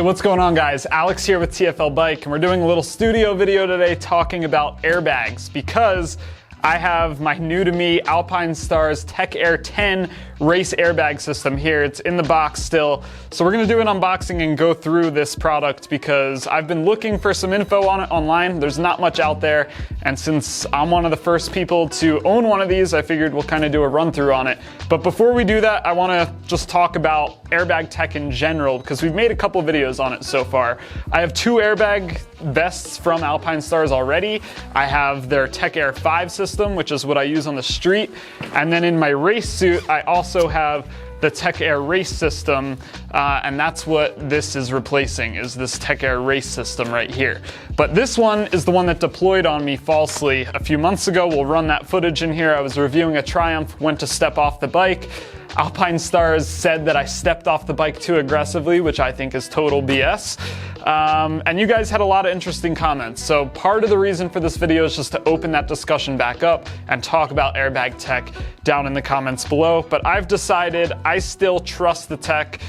Hey, what's going on, guys? Alex here with TFL Bike, and we're doing a little studio video today talking about airbags because I have my new to me Alpinestars techair 10 race airbag system here. It's in the box still. So we're gonna do an unboxing and go through this product because I've been looking for some info on it online. There's not much out there. And since I'm one of the first people to own one of these, I figured we'll kind of do a run through on it. But before we do that, I wanna just talk about airbag tech in general because we've made a couple videos on it so far. I have two airbag vests from Alpinestars already. I have their techair 5 system, which is what I use on the street. And then in my race suit, I also have the techair race system, and that's what this is replacing, is this techair race system right here. But this one is the one that deployed on me falsely a few months ago. We'll run that footage in here. I was reviewing a Triumph, went to step off the bike. Alpinestars said that I stepped off the bike too aggressively, which I think is total BS. And you guys had a lot of interesting comments. So part of the reason for this video is just to open that discussion back up and talk about airbag tech down in the comments below. But I've decided I still trust the tech.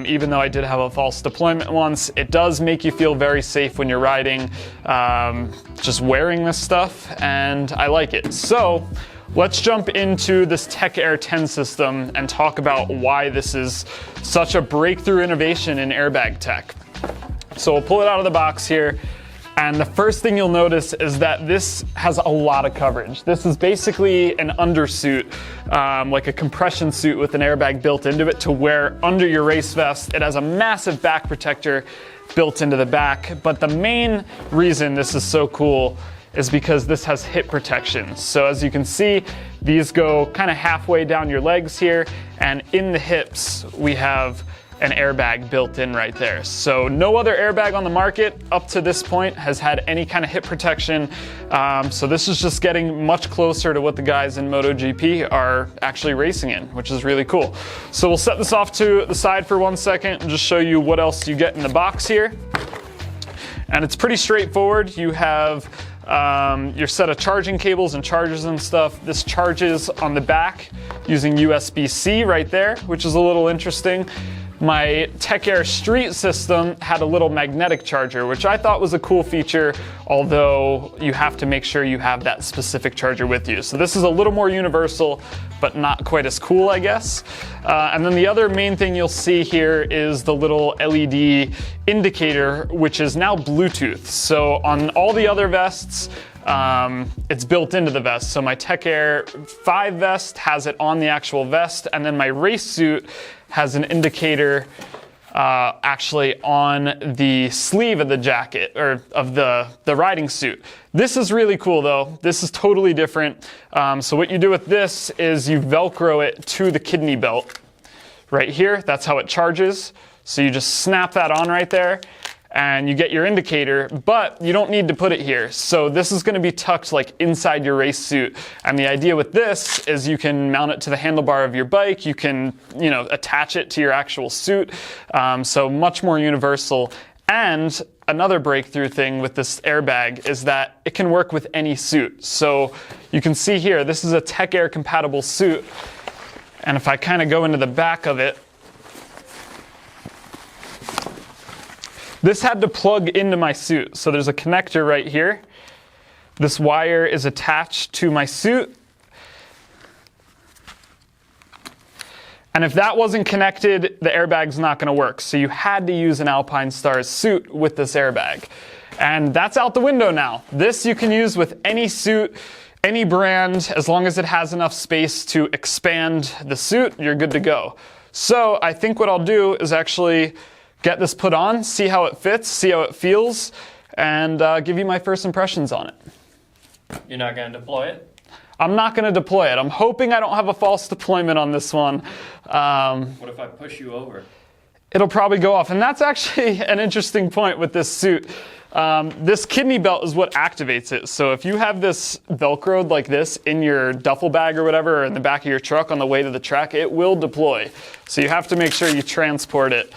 Even though I did have a false deployment once, it does make you feel very safe when you're riding, just wearing this stuff, and I like it. So let's jump into this techair 10 system and talk about why this is such a breakthrough innovation in airbag tech. So we'll pull it out of the box here. And the first thing you'll notice is that this has a lot of coverage. This is basically an undersuit, like a compression suit with an airbag built into it to wear under your race vest. It has a massive back protector built into the back. But the main reason this is so cool is because this has hip protection. So as you can see, these go kind of halfway down your legs here, and in the hips, we have an airbag built in right there. So no other airbag on the market up to this point has had any kind of hip protection. So this is just getting much closer to what the guys in MotoGP are actually racing in, which is really cool. So we'll set this off to the side for 1 second and just show you what else you get in the box here. And it's pretty straightforward. You have your set of charging cables and chargers and stuff. This charges on the back using USB-C right there, which is a little interesting. My techair street system had a little magnetic charger, which I thought was a cool feature, although you have to make sure you have that specific charger with you. So this is a little more universal, but not quite as cool, I guess. And then the other main thing you'll see here is the little LED indicator, which is now Bluetooth. So on all the other vests, it's built into the vest. So my techair 5 vest has it on the actual vest, and then my race suit has an indicator actually on the sleeve of the jacket, or of the riding suit. This is really cool though. This is totally different. So what you do with this is you Velcro it to the kidney belt right here. That's how it charges. So you just snap that on right there, and you get your indicator, but you don't need to put it here. So this is gonna be tucked like inside your race suit. And the idea with this is you can mount it to the handlebar of your bike. You can, attach it to your actual suit. So much more universal. And another breakthrough thing with this airbag is that it can work with any suit. So you can see here, this is a techair compatible suit. And if I kind of go into the back of it, this had to plug into my suit. So there's a connector right here. This wire is attached to my suit. And if that wasn't connected, the airbag's not gonna work. So you had to use an Alpinestars suit with this airbag. And that's out the window now. This you can use with any suit, any brand, as long as it has enough space to expand the suit, you're good to go. So I think what I'll do is actually get this put on, see how it fits, see how it feels, and give you my first impressions on it. You're not going to deploy it? I'm not going to deploy it. I'm hoping I don't have a false deployment on this one. What if I push you over? It'll probably go off. And that's actually an interesting point with this suit. This kidney belt is what activates it. So if you have this Velcroed like this in your duffel bag or whatever, or in the back of your truck on the way to the track, it will deploy. So you have to make sure you transport it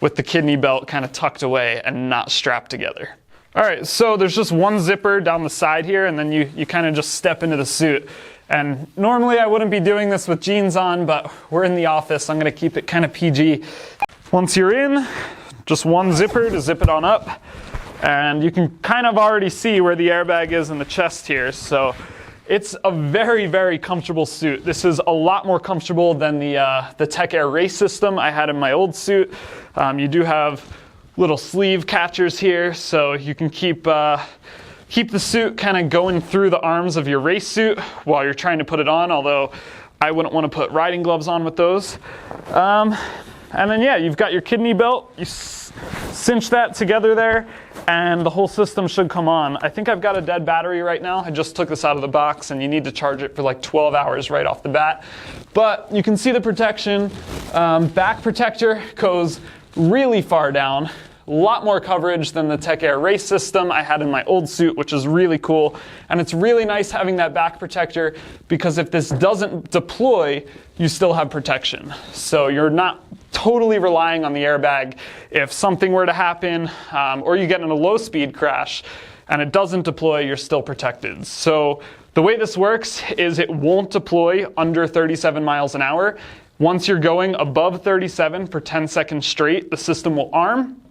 with the kidney belt kind of tucked away and not strapped together. All right, so there's just one zipper down the side here, and then you kind of just step into the suit. And normally I wouldn't be doing this with jeans on, but we're in the office. I'm gonna keep it kind of PG. Once you're in, just one zipper to zip it on up. And you can kind of already see where the airbag is in the chest here. So it's a very, very comfortable suit. This is a lot more comfortable than the techair race system I had in my old suit. You do have little sleeve catchers here, so you can keep the suit kind of going through the arms of your race suit while you're trying to put it on, although I wouldn't want to put riding gloves on with those. And then yeah, you've got your kidney belt. You cinch that together there, and the whole system should come on. I think I've got a dead battery right now. I just took this out of the box, and you need to charge it for like 12 hours right off the bat. But you can see the protection. Back protector goes really far down. A lot more coverage than the techair race system I had in my old suit, which is really cool. And it's really nice having that back protector because if this doesn't deploy, you still have protection. So you're not totally relying on the airbag. If something were to happen, or you get in a low speed crash and it doesn't deploy, you're still protected. So the way this works is it won't deploy under 37 miles an hour. Once you're going above 37 for 10 seconds straight, the system will arm.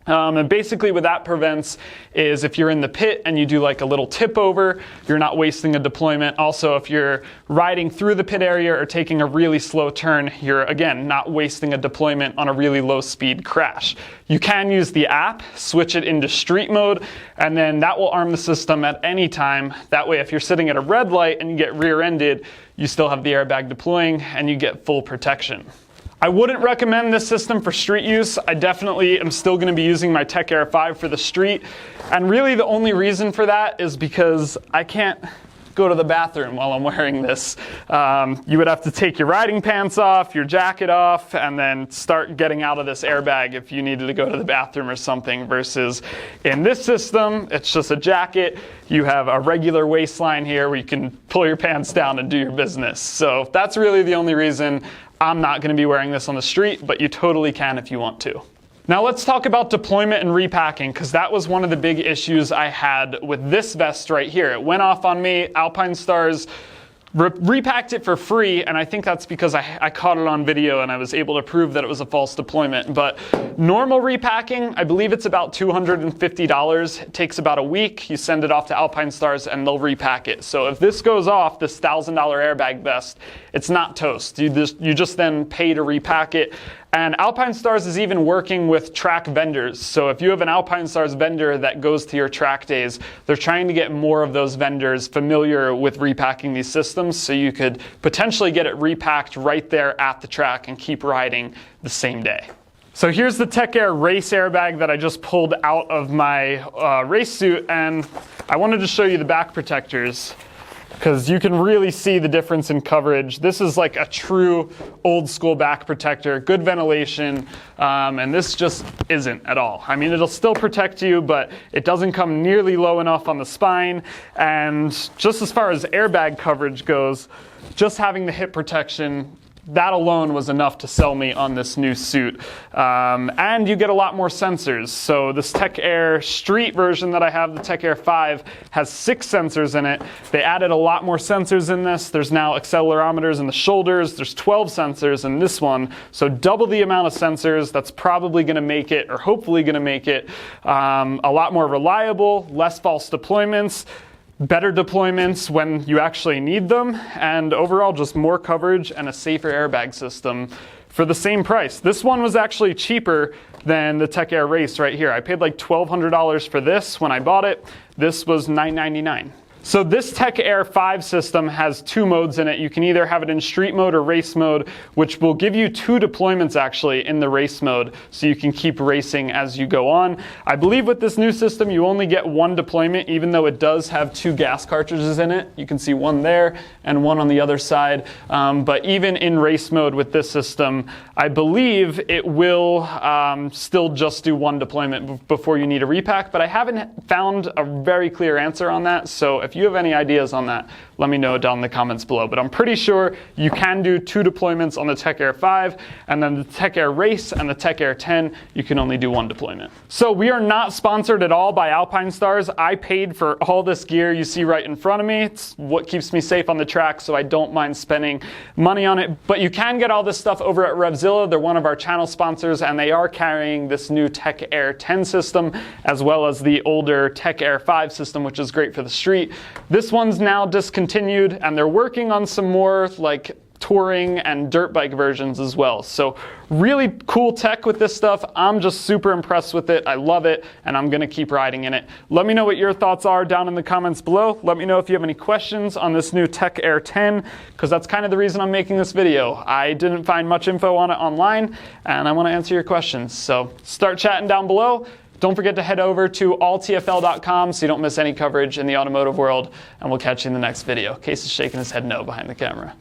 And basically what that prevents is if you're in the pit and you do like a little tip over, you're not wasting a deployment. Also, if you're riding through the pit area or taking a really slow turn, you're again not wasting a deployment on a really low speed crash. You can use the app, switch it into street mode, and then that will arm the system at any time. That way, if you're sitting at a red light and you get rear-ended, you still have the airbag deploying and you get full protection. I wouldn't recommend this system for street use. I definitely am still going to be using my techair 5 for the street. And really the only reason for that is because I can't go to the bathroom while I'm wearing this. You would have to take your riding pants off, your jacket off, and then start getting out of this airbag if you needed to go to the bathroom or something, versus in this system, it's just a jacket. You have a regular waistline here where you can pull your pants down and do your business. So that's really the only reason I'm not going to be wearing this on the street, but you totally can if you want to. Now let's talk about deployment and repacking, because that was one of the big issues I had with this vest right here. It went off on me. Alpinestars repacked it for free, and I think that's because I caught it on video and I was able to prove that it was a false deployment. But normal repacking, I believe it's about $250. It takes about a week. You send it off to Alpinestars and they'll repack it. So if this goes off, this $1,000 airbag vest, it's not toast. You just then pay to repack it. And Alpinestars is even working with track vendors. So if you have an Alpinestars vendor that goes to your track days, they're trying to get more of those vendors familiar with repacking these systems so you could potentially get it repacked right there at the track and keep riding the same day. So here's the techair race airbag that I just pulled out of my race suit, and I wanted to show you the back protectors, because you can really see the difference in coverage. This is like a true old school back protector, good ventilation, and this just isn't at all. I mean, it'll still protect you, but it doesn't come nearly low enough on the spine. And just as far as airbag coverage goes, just having the hip protection, that alone was enough to sell me on this new suit. And you get a lot more sensors. So this techair street version that I have, the techair 5, has 6 sensors in it. They added a lot more sensors in this. There's now accelerometers in the shoulders. There's 12 sensors in this one. So double the amount of sensors. That's probably going to make it, or hopefully going to make it, a lot more reliable, less false deployments, better deployments when you actually need them, and overall just more coverage and a safer airbag system for the same price. This one was actually cheaper than the techair race right here. I paid like $1,200 for this when I bought it. This was $999. So this techair 5 system has 2 modes in it. You can either have it in street mode or race mode, which will give you 2 deployments actually in the race mode, so you can keep racing as you go on. I believe with this new system you only get 1 deployment, even though it does have 2 gas cartridges in it. You can see one there and one on the other side. But even in race mode with this system, I believe it will still just do 1 deployment before you need a repack, but I haven't found a very clear answer on that. So if If you have any ideas on that, let me know down in the comments below. But I'm pretty sure you can do 2 deployments on the techair 5, and then the techair Race and the techair 10, you can only do 1 deployment. So we are not sponsored at all by Alpinestars. I paid for all this gear you see right in front of me. It's what keeps me safe on the track, so I don't mind spending money on it. But you can get all this stuff over at Revzilla. They're one of our channel sponsors, and they are carrying this new techair 10 system, as well as the older techair 5 system, which is great for the street. This one's now discontinued, and they're working on some more like touring and dirt bike versions as well. So really cool tech with this stuff. I'm just super impressed with it. I love it, and I'm gonna keep riding in it. Let me know what your thoughts are down in the comments below. Let me know if you have any questions on this new techair 10, because that's kind of the reason I'm making this video. I didn't find much info on it online, and I want to answer your questions. So start chatting down below. Don't forget to head over to alltfl.com so you don't miss any coverage in the automotive world, and we'll catch you in the next video. Case is shaking his head no behind the camera.